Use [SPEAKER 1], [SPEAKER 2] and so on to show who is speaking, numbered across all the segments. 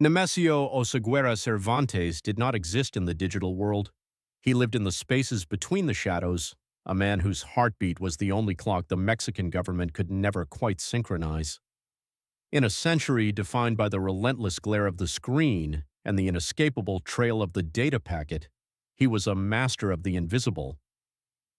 [SPEAKER 1] Nemesio Oseguera Cervantes did not exist in the digital world. He lived in the spaces between the shadows, a man whose heartbeat was the only clock the Mexican government could never quite synchronize. In a century defined by the relentless glare of the screen and the inescapable trail of the data packet, he was a master of the invisible.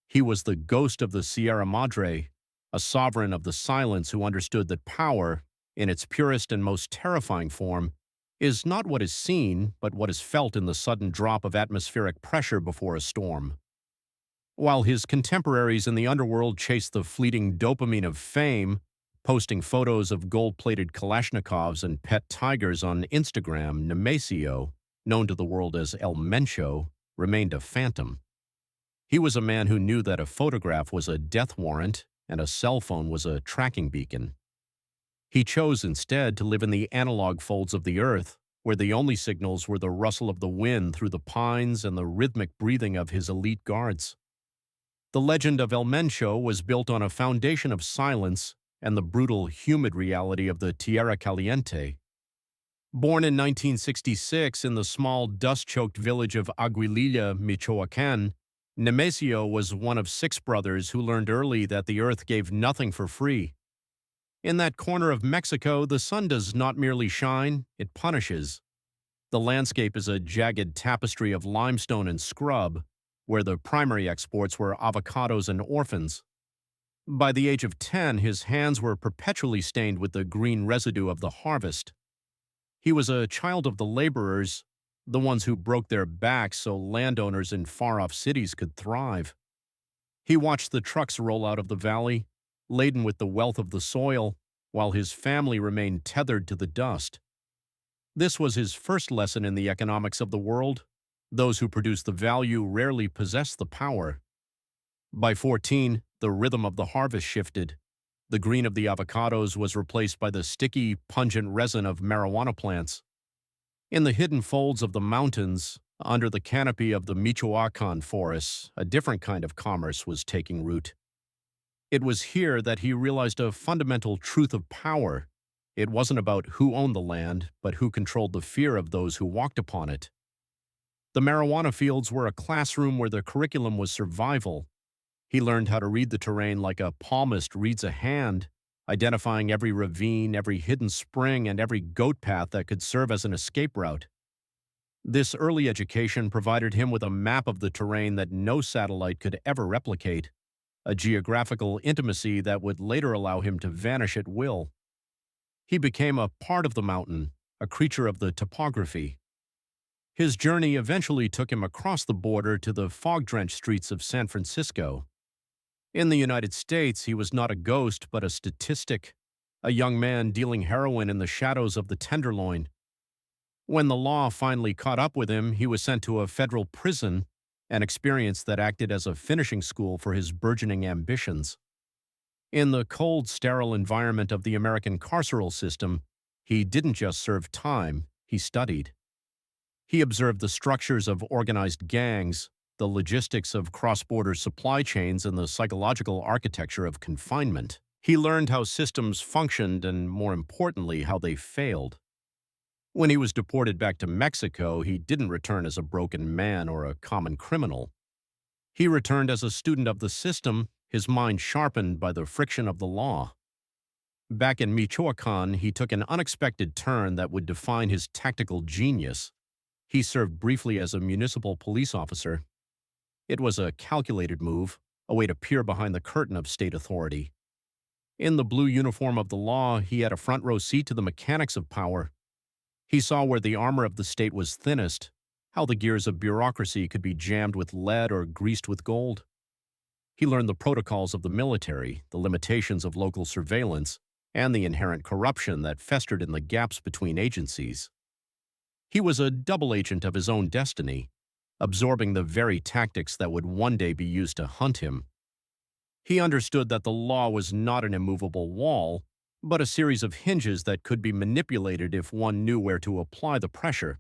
[SPEAKER 1] He was the ghost of the Sierra Madre, a sovereign of the silence who understood that power, in its purest and most terrifying form, is not what is seen, but what is felt in the sudden drop of atmospheric pressure before a storm. While his contemporaries in the underworld chased the fleeting dopamine of fame, posting photos of gold-plated Kalashnikovs and pet tigers on Instagram, Nemesio, known to the world as El Mencho, remained a phantom. He was a man who knew that a photograph was a death warrant and a cell phone was a tracking beacon. He chose instead to live in the analog folds of the earth, where the only signals were the rustle of the wind through the pines and the rhythmic breathing of his elite guards. The legend of El Mencho was built on a foundation of silence and the brutal, humid reality of the Tierra Caliente. Born in 1966 in the small, dust-choked village of Aguililla, Michoacán, Nemesio was one of 6 brothers who learned early that the earth gave nothing for free. In that corner of Mexico, the sun does not merely shine, it punishes. The landscape is a jagged tapestry of limestone and scrub, where the primary exports were avocados and orphans. By the age of 10, his hands were perpetually stained with the green residue of the harvest. He was a child of the laborers, the ones who broke their backs so landowners in far-off cities could thrive. He watched the trucks roll out of the valley, laden with the wealth of the soil, while his family remained tethered to the dust. This was his first lesson in the economics of the world. Those who produce the value rarely possess the power. By 14, the rhythm of the harvest shifted. The green of the avocados was replaced by the sticky, pungent resin of marijuana plants. In the hidden folds of the mountains, under the canopy of the Michoacán forests, a different kind of commerce was taking root. It was here that he realized a fundamental truth of power. It wasn't about who owned the land, but who controlled the fear of those who walked upon it. The marijuana fields were a classroom where the curriculum was survival. He learned how to read the terrain like a palmist reads a hand, identifying every ravine, every hidden spring, and every goat path that could serve as an escape route. This early education provided him with a map of the terrain that no satellite could ever replicate, a geographical intimacy that would later allow him to vanish at will. He became a part of the mountain, a creature of the topography. His journey eventually took him across the border to the fog-drenched streets of San Francisco. In the United States, he was not a ghost but a statistic, a young man dealing heroin in the shadows of the Tenderloin. When the law finally caught up with him, he was sent to a federal prison, an experience that acted as a finishing school for his burgeoning ambitions. In the cold, sterile environment of the American carceral system, he didn't just serve time, he studied. He observed the structures of organized gangs, the logistics of cross-border supply chains, and the psychological architecture of confinement. He learned how systems functioned and, more importantly, how they failed. When he was deported back to Mexico, he didn't return as a broken man or a common criminal. He returned as a student of the system, his mind sharpened by the friction of the law. Back in Michoacán, he took an unexpected turn that would define his tactical genius. He served briefly as a municipal police officer. It was a calculated move, a way to peer behind the curtain of state authority. In the blue uniform of the law, he had a front-row seat to the mechanics of power. He saw where the armor of the state was thinnest, how the gears of bureaucracy could be jammed with lead or greased with gold. He learned the protocols of the military, the limitations of local surveillance, and the inherent corruption that festered in the gaps between agencies. He was a double agent of his own destiny, absorbing the very tactics that would one day be used to hunt him. He understood that the law was not an immovable wall, but a series of hinges that could be manipulated if one knew where to apply the pressure.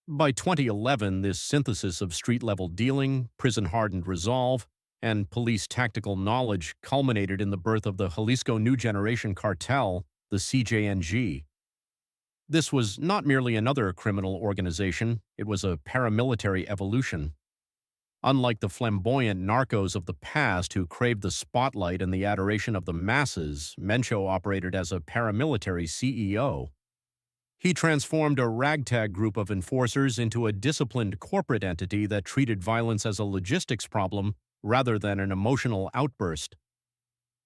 [SPEAKER 1] By 2011, this synthesis of street-level dealing, prison-hardened resolve, and police tactical knowledge culminated in the birth of the Jalisco New Generation Cartel, the CJNG. This was not merely another criminal organization, it was a paramilitary evolution. Unlike the flamboyant narcos of the past who craved the spotlight and the adoration of the masses, Mencho operated as a paramilitary CEO. He transformed a ragtag group of enforcers into a disciplined corporate entity that treated violence as a logistics problem rather than an emotional outburst.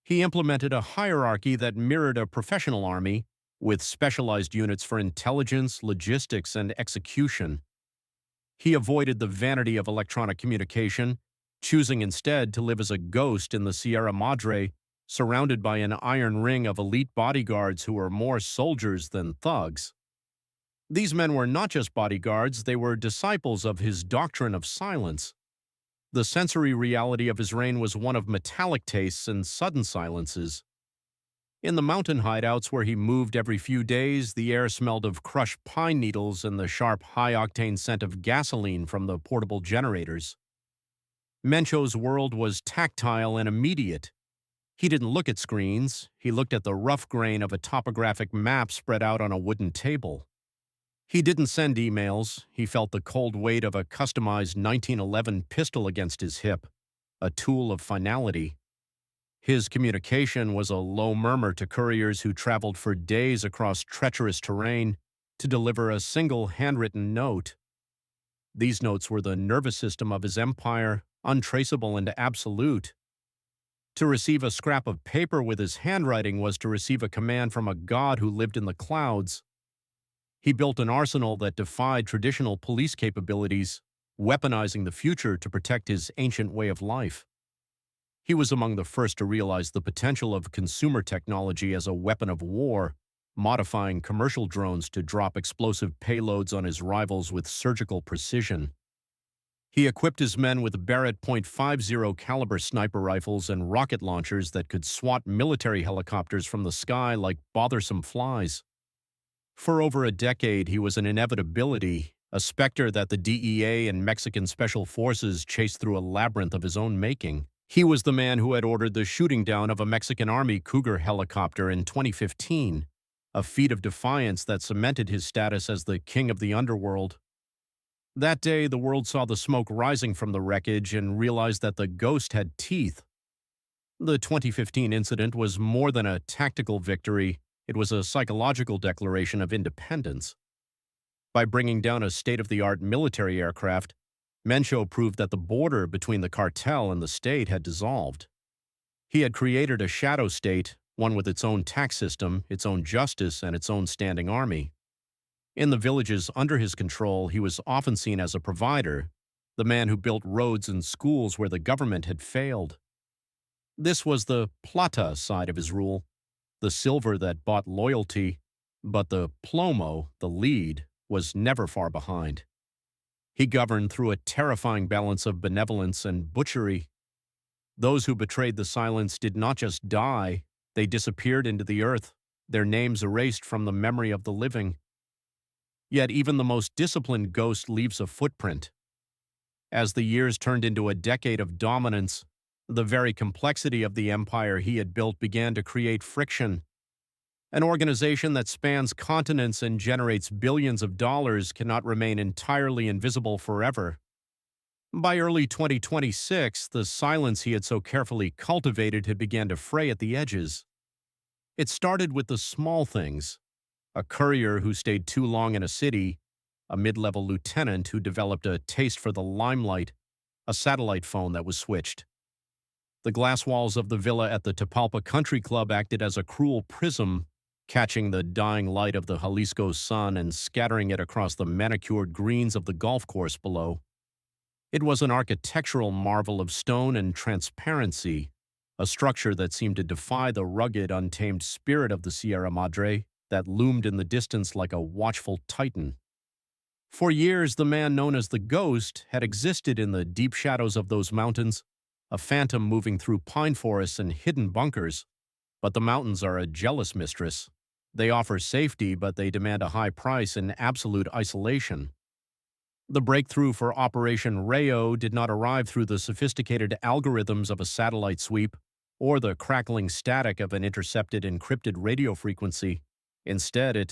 [SPEAKER 1] He implemented a hierarchy that mirrored a professional army, with specialized units for intelligence, logistics, and execution. He avoided the vanity of electronic communication, choosing instead to live as a ghost in the Sierra Madre, surrounded by an iron ring of elite bodyguards who were more soldiers than thugs. These men were not just bodyguards, they were disciples of his doctrine of silence. The sensory reality of his reign was one of metallic tastes and sudden silences. In the mountain hideouts where he moved every few days, the air smelled of crushed pine needles and the sharp, high-octane scent of gasoline from the portable generators. Mencho's world was tactile and immediate. He didn't look at screens, he looked at the rough grain of a topographic map spread out on a wooden table. He didn't send emails, he felt the cold weight of a customized 1911 pistol against his hip, a tool of finality. His communication was a low murmur to couriers who traveled for days across treacherous terrain to deliver a single handwritten note. These notes were the nervous system of his empire, untraceable and absolute. To receive a scrap of paper with his handwriting was to receive a command from a god who lived in the clouds. He built an arsenal that defied traditional police capabilities, weaponizing the future to protect his ancient way of life. He was among the first to realize the potential of consumer technology as a weapon of war, modifying commercial drones to drop explosive payloads on his rivals with surgical precision. He equipped his men with Barrett .50 caliber sniper rifles and rocket launchers that could swat military helicopters from the sky like bothersome flies. For over a decade, he was an inevitability, a specter that the DEA and Mexican Special Forces chased through a labyrinth of his own making. He was the man who had ordered the shooting down of a Mexican Army Cougar helicopter in 2015, a feat of defiance that cemented his status as the king of the underworld. That day, the world saw the smoke rising from the wreckage and realized that the ghost had teeth. The 2015 incident was more than a tactical victory, it was a psychological declaration of independence. By bringing down a state-of-the-art military aircraft, Mencho proved that the border between the cartel and the state had dissolved. He had created a shadow state, one with its own tax system, its own justice, and its own standing army. In the villages under his control, he was often seen as a provider, the man who built roads and schools where the government had failed. This was the plata side of his rule, the silver that bought loyalty, but the plomo, the lead, was never far behind. He governed through a terrifying balance of benevolence and butchery. Those who betrayed the silence did not just die, they disappeared into the earth, their names erased from the memory of the living. Yet even the most disciplined ghost leaves a footprint. As the years turned into a decade of dominance, the very complexity of the empire he had built began to create friction. An organization that spans continents and generates billions of dollars cannot remain entirely invisible forever. By early 2026, the silence he had so carefully cultivated had begun to fray at the edges. It started with the small things: a courier who stayed too long in a city, a mid-level lieutenant who developed a taste for the limelight, a satellite phone that was switched. The glass walls of the villa at the Tapalpa Country Club acted as a cruel prism, catching the dying light of the Jalisco sun and scattering it across the manicured greens of the golf course below. It was an architectural marvel of stone and transparency, a structure that seemed to defy the rugged, untamed spirit of the Sierra Madre that loomed in the distance like a watchful titan. For years, the man known as the Ghost had existed in the deep shadows of those mountains, a phantom moving through pine forests and hidden bunkers. But the mountains are a jealous mistress. They offer safety, but they demand a high price in absolute isolation. The breakthrough for Operation Rayo did not arrive through the sophisticated algorithms of a satellite sweep or the crackling static of an intercepted encrypted radio frequency. Instead, it